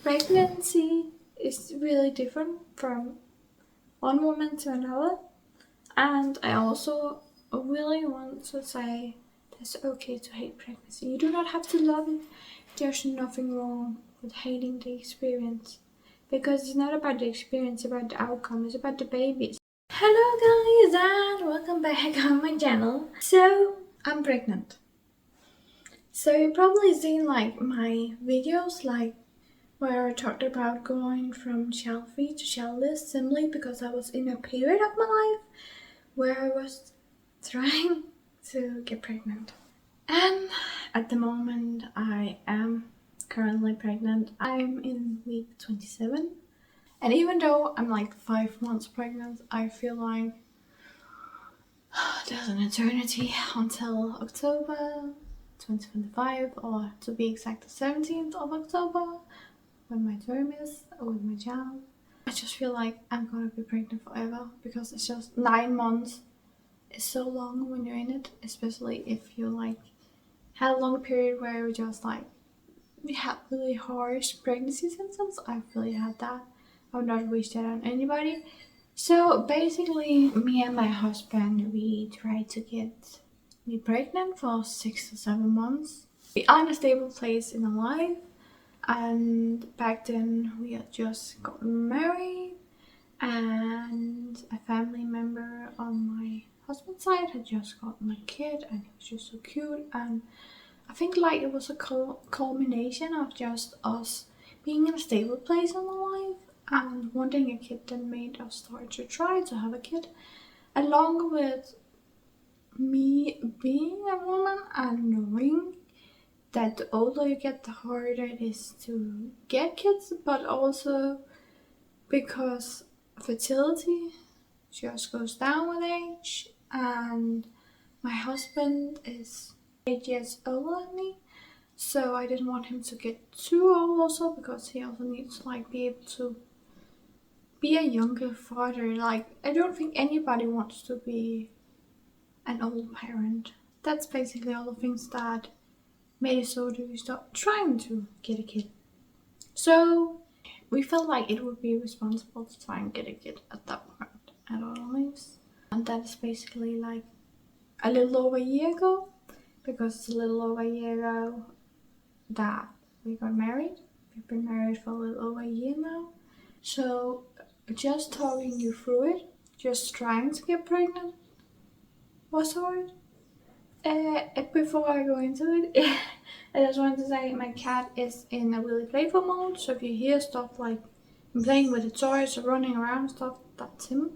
Pregnancy is really different from one woman to another, and I also really want to say it's okay to hate pregnancy. You do not have to love it. There's nothing wrong with hating the experience, because it's not about the experience, it's about the outcome, it's about the babies. Hello guys and welcome back on my channel. So I'm pregnant. So you've probably seen like my videos like where I talked about going from child-free to childless simply because I was in a period of my life where I was trying to get pregnant. And at the moment I am currently pregnant. I'm in week 27. And even though I'm like 5 months pregnant, I feel like there's an eternity until October 2025, or to be exact, the 17th of October, when my term is with my child. I just feel like I'm gonna be pregnant forever because it's just 9 months. It's so long when you're in it, especially if you like had a long period where you just like we had really harsh pregnancy symptoms. I've really had that. I would not wish that on anybody. So basically, me and my husband, we tried to get me pregnant for 6 to 7 months. We are in a stable place in our life, and back then we had just gotten married, and a family member on my husband's side had just gotten a kid, and he was just so cute. And I think like it was a culmination of just us being in a stable place in our life and wanting a kid that made us start to try to have a kid, along with me being a woman and knowing that the older you get, the harder it is to get kids, but also because fertility just goes down with age, and my husband is 8 years older than me, so I didn't want him to get too old also, because he also needs to like be able to be a younger father. Like, I don't think anybody wants to be an old parent. That's basically all the things that made it so that we stopped trying to get a kid. So we felt like it would be responsible to try and get a kid at that point in our lives. And that is basically like a little over a year ago, because it's a little over a year ago that we got married. We've been married for a little over a year now. So just talking you through it, just trying to get pregnant was hard. Before I go into it, I just want to say my cat is in a really playful mode. So if you hear stuff like him playing with the toys or running around and stuff, that's him.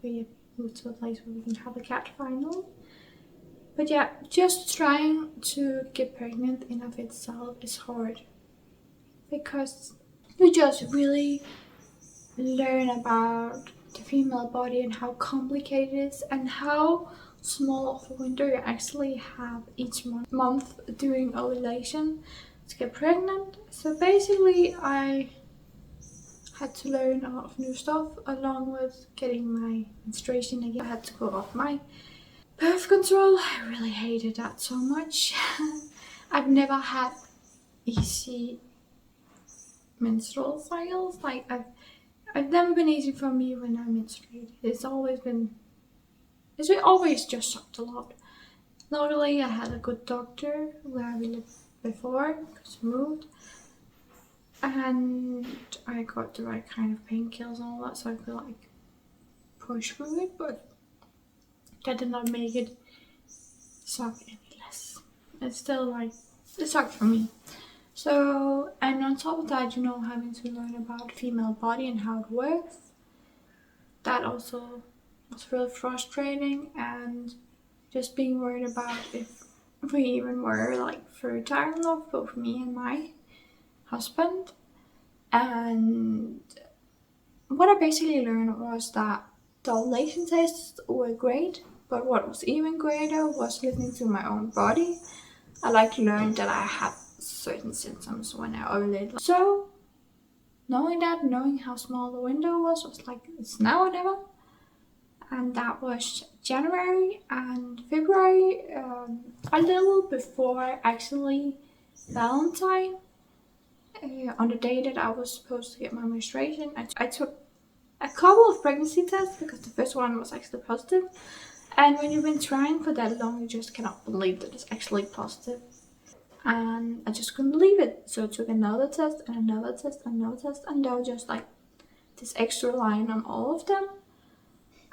We moved to a place where we can have a cat finally. But yeah, just trying to get pregnant in of itself is hard, because you just really learn about the female body and how complicated it is, and how small of a window you actually have each month during ovulation to get pregnant. So basically I had to learn a lot of new stuff, along with getting my menstruation again. I had to go off my birth control. I really hated that so much. I've never had easy menstrual cycles. Like I've never been easy for me when I menstruated. It's always just sucked a lot. Luckily, I had a good doctor where we lived before, because we moved, and I got the right kind of painkillers and all that, so I could like push through it. But that did not make it suck any less. It's still like it sucked for me. So, and on top of that, having to learn about female body and how it works, that also was really frustrating, and just being worried about if we even were like fertile enough, both me and my husband. And what I basically learned was that the ovulation tests were great, but what was even greater was listening to my own body. I learned that I had certain symptoms when I ovulated. So knowing how small the window was like, it's now or never. And that was January and February, a little before actually Valentine. On the day that I was supposed to get my menstruation, I took a couple of pregnancy tests because the first one was actually positive. And when you've been trying for that long, you just cannot believe that it's actually positive. And I just couldn't believe it. So I took another test and another test and another test, and there was just like this extra line on all of them.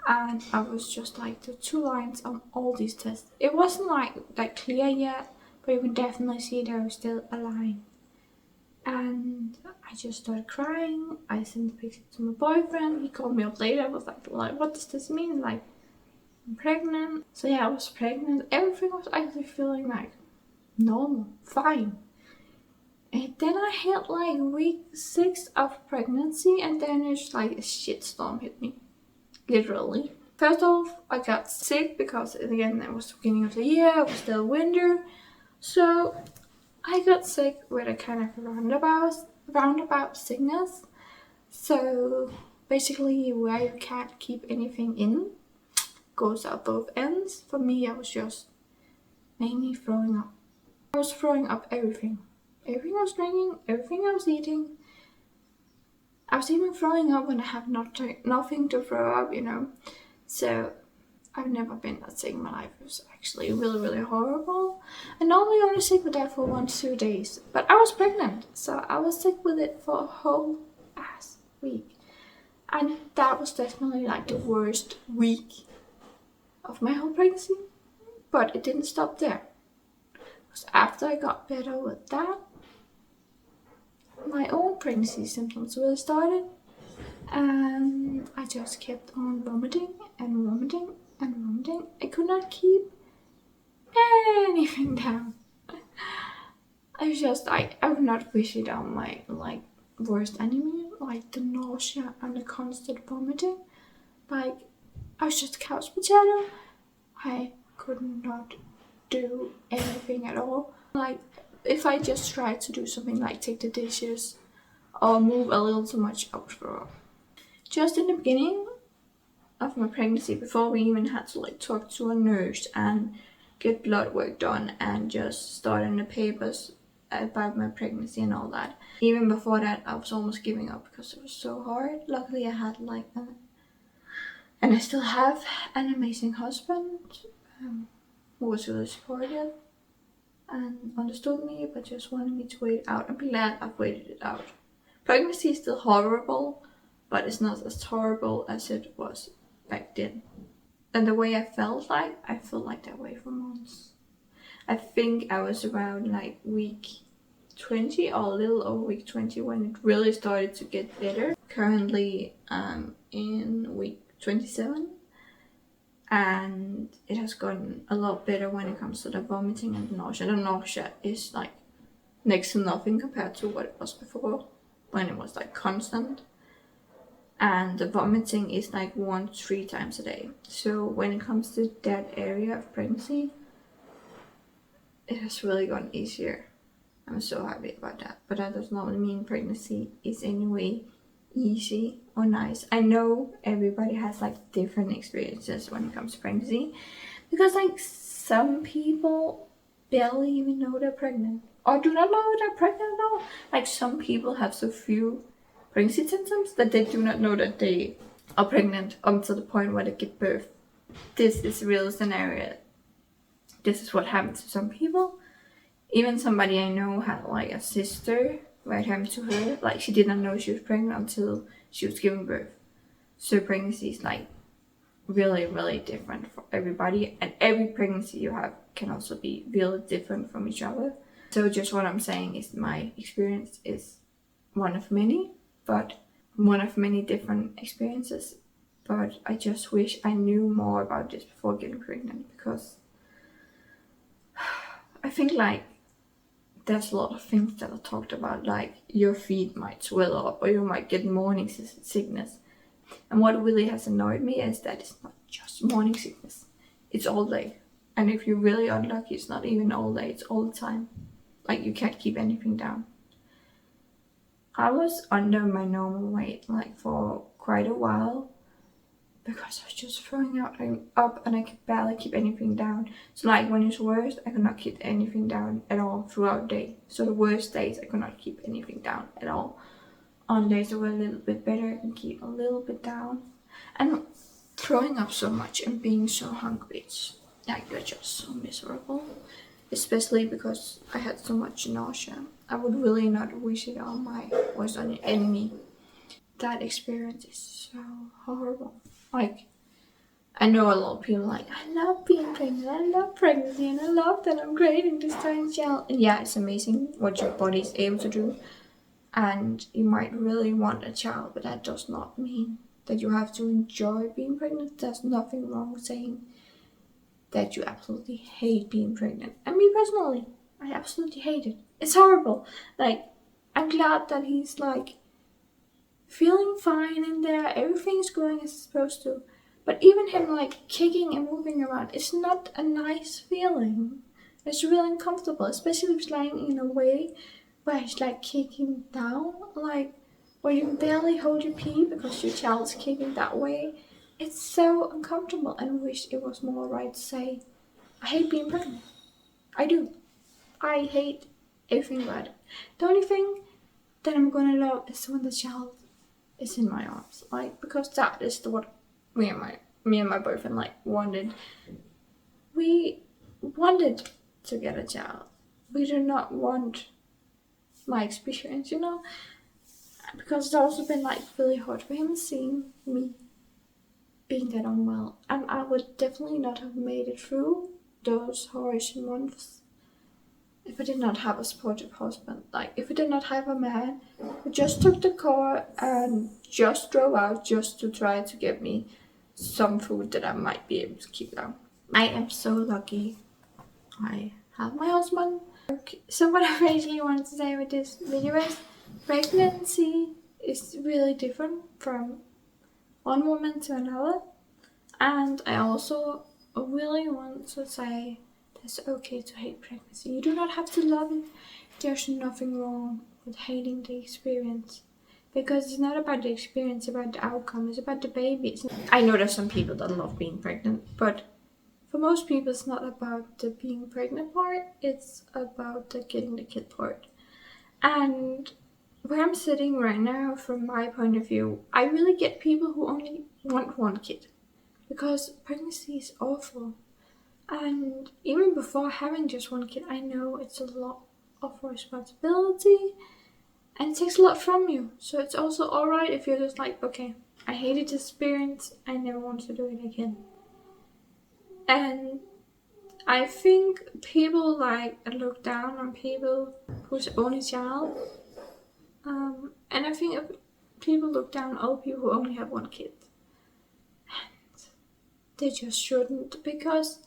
And I was just like, the 2 lines on all these tests. It wasn't like clear yet, but you can definitely see there was still a line. And I just started crying. I sent the picture to my boyfriend. He called me up later. I was like, what does this mean? Like, I'm pregnant. So yeah, I was pregnant. Everything was actually feeling like normal, fine. And then I hit like week 6 of pregnancy, and then it's like a shitstorm hit me. Literally. First off, I got sick because again, it was the beginning of the year, it was still winter. So I got sick with a kind of roundabout sickness. So basically where you can't keep anything in goes out both ends. For me, I was just mainly throwing up. I was throwing up everything. Everything I was drinking, everything I was eating. I was even throwing up when I have nothing to throw up, you know. So I've never been that sick in my life. It was actually really, really horrible. I normally only sick with that for 1 to 2 days. But I was pregnant, so I was sick with it for a whole ass week. And that was definitely like the worst week of my whole pregnancy. But it didn't stop there. Because after I got better with that, my own pregnancy symptoms really started, and I just kept on vomiting and vomiting and vomiting. I could not keep anything down. I was just like, I would not wish it on my like worst enemy, like the nausea and the constant vomiting. Like, I was just a couch potato. I could not do anything at all. Like, if I just tried to do something like take the dishes or move a little too much, I would throw up. Just in the beginning of my pregnancy, before we even had to like talk to a nurse and get blood work done and just start in the papers about my pregnancy and all that. Even before that, I was almost giving up because it was so hard. Luckily, I had like and I still have an amazing husband who was really supportive and understood me, but just wanted me to wait it out. I'm glad I've waited it out. Pregnancy is still horrible, but it's not as horrible as it was back then. And the way I felt like that way for months. I think I was around like week 20 or a little over week 20 when it really started to get better. Currently I'm in week 27. And it has gotten a lot better when it comes to the vomiting and the nausea. The nausea is like next to nothing compared to what it was before, when it was like constant. And the vomiting is like 1 to 3 times a day. So when it comes to that area of pregnancy, it has really gotten easier. I'm so happy about that. But that does not mean pregnancy is anyway easy or nice. I know everybody has like different experiences when it comes to pregnancy, because like some people barely even know they're pregnant or do not know they're pregnant at all. Like some people have so few pregnancy symptoms that they do not know that they are pregnant until the point where they give birth. This is a real scenario. This is what happens to some people. Even somebody I know had like a sister where it happened to her. Like, she did not know she was pregnant until she was giving birth. So pregnancy is like really, really different for everybody, and every pregnancy you have can also be really different from each other. So just what I'm saying is my experience is one of many different experiences. But I just wish I knew more about this before getting pregnant, because I think like there's a lot of things that are talked about, like your feet might swell up or you might get morning sickness. And what really has annoyed me is that it's not just morning sickness, it's all day. And if you're really unlucky, it's not even all day, it's all the time. Like, you can't keep anything down. I was under my normal weight like for quite a while, because I was just throwing out up and I could barely keep anything down. So like when it's worst, I could not keep anything down at all throughout the day. So the worst days I could not keep anything down at all. On days that were a little bit better, I can keep a little bit down. And throwing up so much and being so hungry, it's like you're just so miserable. Especially because I had so much nausea. I would really not wish it on my worst enemy. That experience is so horrible. Like, I know a lot of people like, I love being pregnant, I love pregnancy, and I love that I'm creating this tiny child. And yeah, it's amazing what your body is able to do. And you might really want a child, but that does not mean that you have to enjoy being pregnant. There's nothing wrong with saying that you absolutely hate being pregnant. And me personally, I absolutely hate it. It's horrible. Like, I'm glad that he's like feeling fine in there, everything's going as it's supposed to. But even him like kicking and moving around, it's not a nice feeling. It's really uncomfortable, especially if he's lying in a way where he's like kicking down, like where you can barely hold your pee because your child's kicking that way. It's so uncomfortable, and I wish it was more right to say, I hate being pregnant. I do. I hate everything about it. The only thing that I'm gonna love is when the child is in my arms, like, because that is what me and my boyfriend like wanted. We wanted to get a child. We do not want my experience, you know, because it's also been like really hard for him seeing me being that unwell, and I would definitely not have made it through those harsh months if I did not have a supportive husband. Like, if I did not have a man who just took the car and just drove out just to try to get me some food that I might be able to keep down. I am so lucky I have my husband. Okay, so what I basically wanted to say with this video is pregnancy is really different from one woman to another. And I also really want to say it's okay to hate pregnancy. You do not have to love it. There's nothing wrong with hating the experience. Because it's not about the experience, it's about the outcome, it's about the baby. I know there's some people that love being pregnant, but for most people it's not about the being pregnant part, it's about the getting the kid part. And where I'm sitting right now, from my point of view, I really get people who only want one kid. Because pregnancy is awful. And even before having just one kid, I know it's a lot of responsibility and it takes a lot from you. So it's also alright if you're just like, okay, I hated this experience, I never want to do it again. And I think people like look down on people who's only child. And I think people look down on all people who only have one kid. And they just shouldn't, because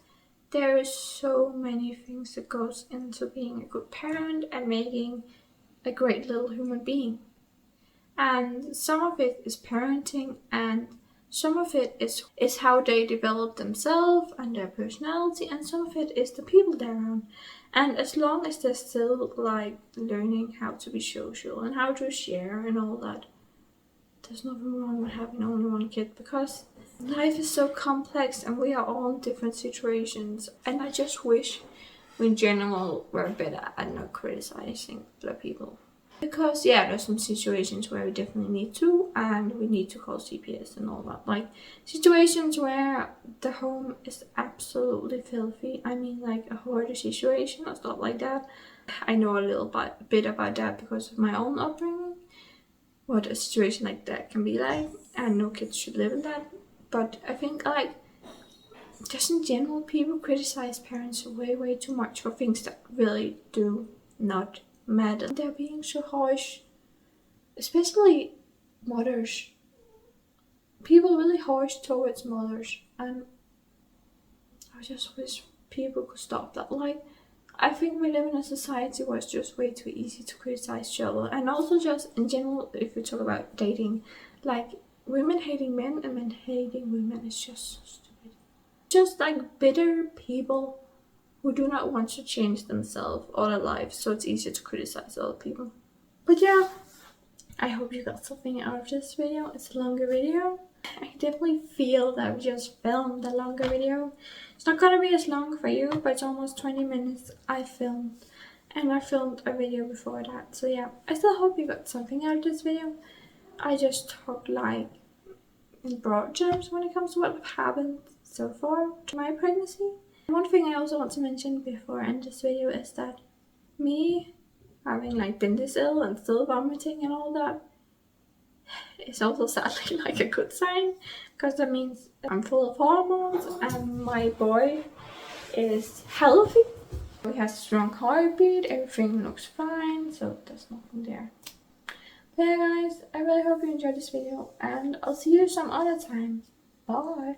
there is so many things that goes into being a good parent and making a great little human being. And some of it is parenting, and some of it is how they develop themselves and their personality, and some of it is the people they're around. And as long as they're still like learning how to be social and how to share and all that, there's nothing wrong with having only one kid, because life is so complex and we are all in different situations. And I just wish we in general were better at not criticizing other people. Because yeah, there's some situations where we definitely need to, and we need to call CPS and all that. Like situations where the home is absolutely filthy. I mean, like a hoarder situation or stuff like that. I know a little bit about that because of my own upbringing, what a situation like that can be like, and no kids should live in that. But I think like just in general, people criticize parents way too much for things that really do not matter. They're being so harsh, especially mothers. People really harsh towards mothers, and I just wish people could stop that. Like, I think we live in a society where it's just way too easy to criticize each other. And also just in general, if we talk about dating, like women hating men and men hating women is just so stupid. Just like bitter people who do not want to change themselves or their lives, so it's easier to criticize other people. But yeah, I hope you got something out of this video. It's a longer video. I definitely feel that we just filmed a longer video. It's not gonna be as long for you, but it's almost 20 minutes I filmed. And I filmed a video before that. So yeah, I still hope you got something out of this video. I just talked like in broad terms when it comes to what happened so far to my pregnancy. One thing I also want to mention before I end this video is that me having like been this ill and still vomiting and all that is also sadly like a good sign, because that means I'm full of hormones and my boy is healthy. He has a strong heartbeat, everything looks fine, so there's nothing there. But yeah guys, I really hope you enjoyed this video and I'll see you some other time. Bye!